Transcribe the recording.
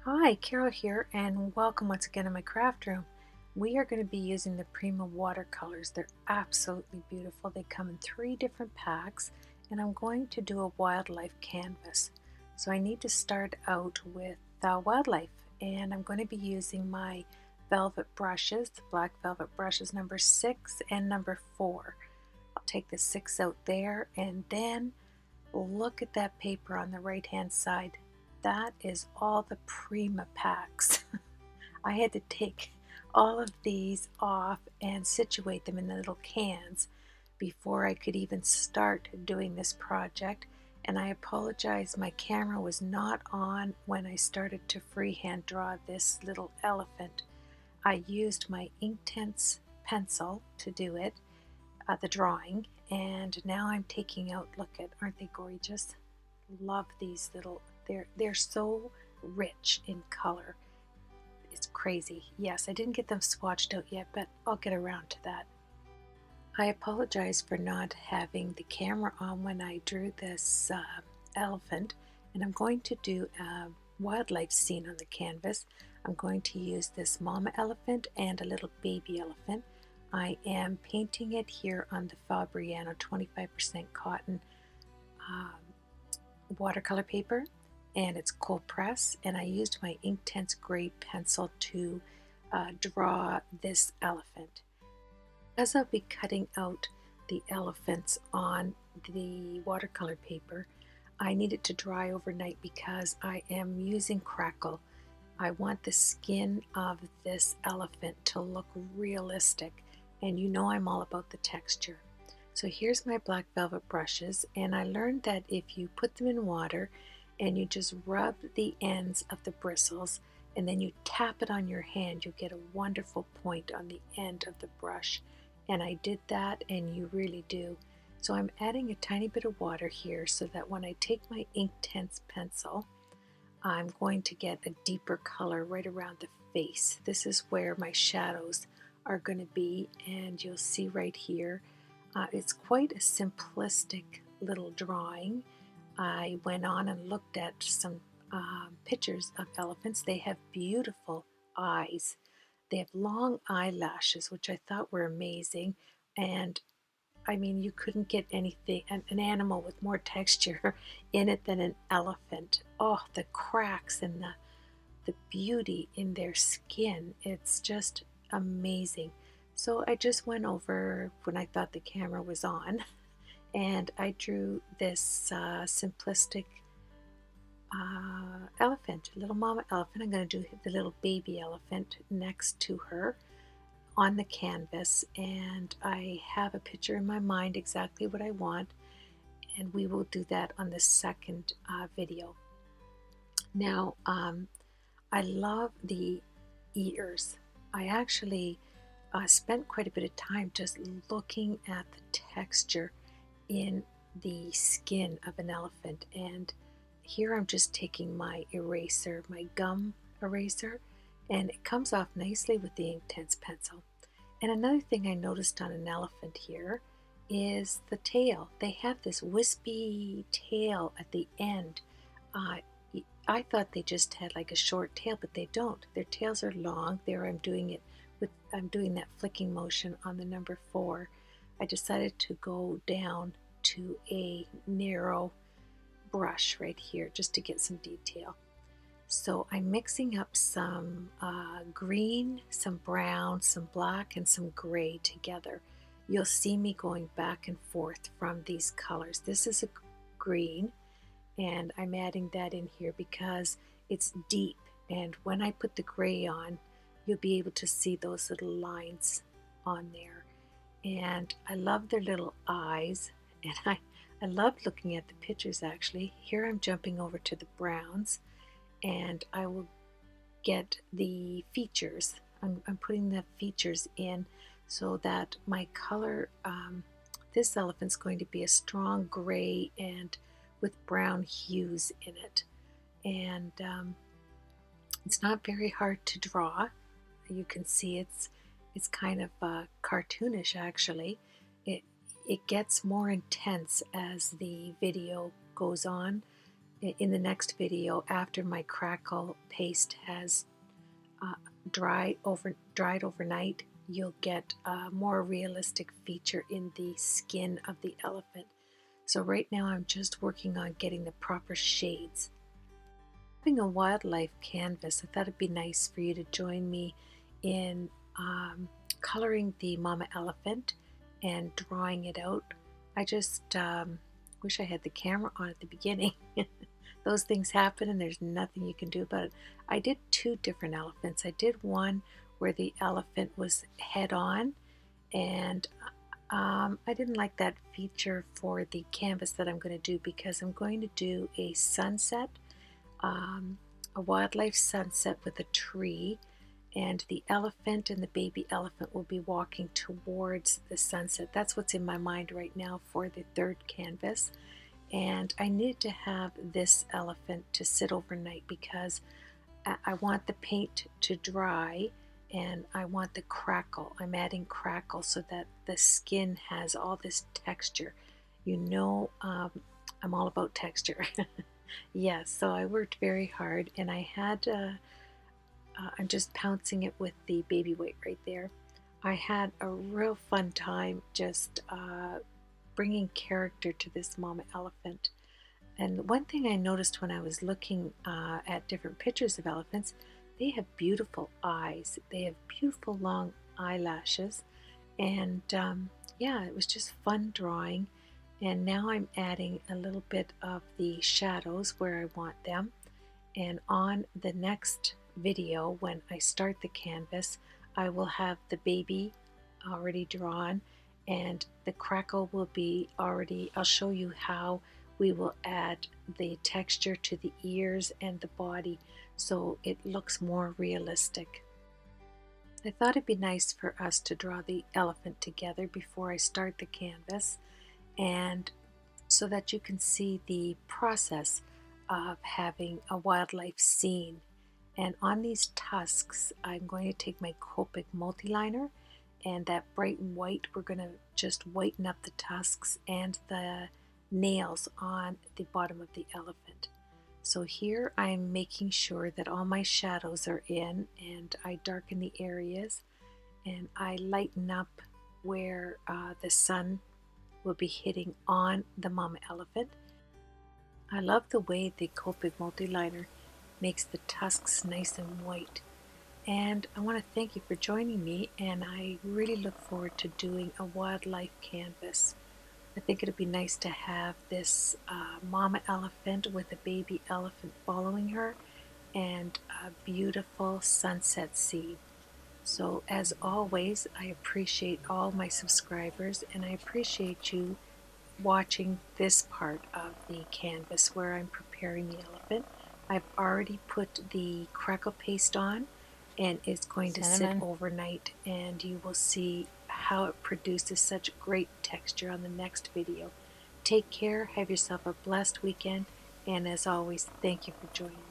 Hi, Carol here, and welcome once again to my craft room. We are going to be using the Prima watercolors. They're absolutely beautiful. They come in 3 different packs, and I'm going to do a wildlife canvas. So I need to start out with wildlife, and I'm going to be using my velvet brushes, the black velvet brushes number 6 and number 4. I'll take the 6 out there, and then look at that paper on the right hand side. That is all the Prima packs. I had to take all of these off and situate them in the little cans before I could even start doing this project. And I apologize, my camera was not on when I started to freehand draw this little elephant. I used my Inktense pencil to do it, the drawing, and now I'm taking out, look at, aren't they gorgeous? Love these little, they're so rich in color. It's crazy. Yes, I didn't get them swatched out yet, but I'll get around to that. I apologize for not having the camera on when I drew this elephant, and I'm going to do a wildlife scene on the canvas. I'm going to use this mama elephant and a little baby elephant. I am painting it here on the Fabriano 25% cotton um, watercolor paper, and it's cold press, and I used my Inktense gray pencil to draw this elephant. As I'll be cutting out the elephants on the watercolor paper, I need it to dry overnight because I am using crackle. I want the skin of this elephant to look realistic, and you know I'm all about the texture. So here's my black velvet brushes, and I learned that if you put them in water and you just rub the ends of the bristles and then you tap it on your hand, you'll get a wonderful point on the end of the brush. And I did that, and you really do. So I'm adding a tiny bit of water here so that when I take my Inktense pencil, I'm going to get a deeper color right around the face. This is where my shadows are going to be, and you'll see right here. It's quite a simplistic little drawing. I went on and looked at some pictures of elephants. They have beautiful eyes. They have long eyelashes, which I thought were amazing. And I mean, you couldn't get anything, an animal with more texture in it than an elephant. Oh, the cracks and the beauty in their skin. It's just amazing. So I just went over when I thought the camera was on, and I drew this simplistic elephant, little mama elephant. I'm going to do the little baby elephant next to her on the canvas, and I have a picture in my mind exactly what I want, and we will do that on the second video. Now, I love the ears. I actually spent quite a bit of time just looking at the texture in the skin of an elephant, and here I'm just taking my eraser, my gum eraser, and it comes off nicely with the Inktense pencil. And another thing I noticed on an elephant here is the tail. They have this wispy tail at the end. Uh, I thought they just had like a short tail, but they don't. Their tails are long. There I'm doing that flicking motion on the number 4. I decided to go down to a narrow brush right here just to get some detail. So I'm mixing up some green, some brown, some black, and some gray together. You'll see me going back and forth from these colors. This is a green, and I'm adding that in here because it's deep, and when I put the gray on, you'll be able to see those little lines on there. And I love their little eyes, and I love looking at the pictures actually. Here I'm jumping over to the browns, and I will get the features. I'm putting the features in so that my color, this elephant's going to be a strong gray and with brown hues in it. And it's not very hard to draw. You can see it's kind of cartoonish actually. It gets more intense as the video goes on. in the next video, after my crackle paste has uh, dried overnight, you'll get a more realistic feature in the skin of the elephant. So right now I'm just working on getting the proper shades. Having a wildlife canvas, I thought it'd be nice for you to join me in coloring the mama elephant and drawing it out. I just wish I had the camera on at the beginning. Those things happen and there's nothing you can do about it. I did two different elephants. I did one where the elephant was head on, and I didn't like that feature for the canvas that I'm going to do, because I'm going to do a sunset, a wildlife sunset with a tree, and the elephant and the baby elephant will be walking towards the sunset. That's what's in my mind right now for the third canvas. And I needed to have this elephant to sit overnight because I want the paint to dry, and I want the crackle. I'm adding crackle so that the skin has all this texture. You know, I'm all about texture. Yes, so I worked very hard, and I had, I'm just pouncing it with the baby weight right there. I had a real fun time just bringing character to this mama elephant. And one thing I noticed when I was looking at different pictures of elephants, they have beautiful eyes. They have beautiful long eyelashes. And yeah, it was just fun drawing. And now I'm adding a little bit of the shadows where I want them. And on the next video, when I start the canvas, I will have the baby already drawn, and the crackle will be already. I'll show you how we will add the texture to the ears and the body so it looks more realistic. I thought it'd be nice for us to draw the elephant together before I start the canvas, and so that you can see the process of having a wildlife scene. And on these tusks, I'm going to take my Copic multiliner, and that bright white, we're going to just whiten up the tusks and the nails on the bottom of the elephant. So here I'm making sure that all my shadows are in, and I darken the areas, and I lighten up where the sun will be hitting on the mama elephant. I love the way the Copic multiliner makes the tusks nice and white. And I want to thank you for joining me, and I really look forward to doing a wildlife canvas. I think it'd be nice to have this mama elephant with a baby elephant following her, and a beautiful sunset scene. So as always, I appreciate all my subscribers, and I appreciate you watching this part of the canvas where I'm preparing the elephant. I've already put the crackle paste on, and it's going to sit overnight, and you will see how it produces such great texture on the next video. Take care, have yourself a blessed weekend, and as always, thank you for joining me.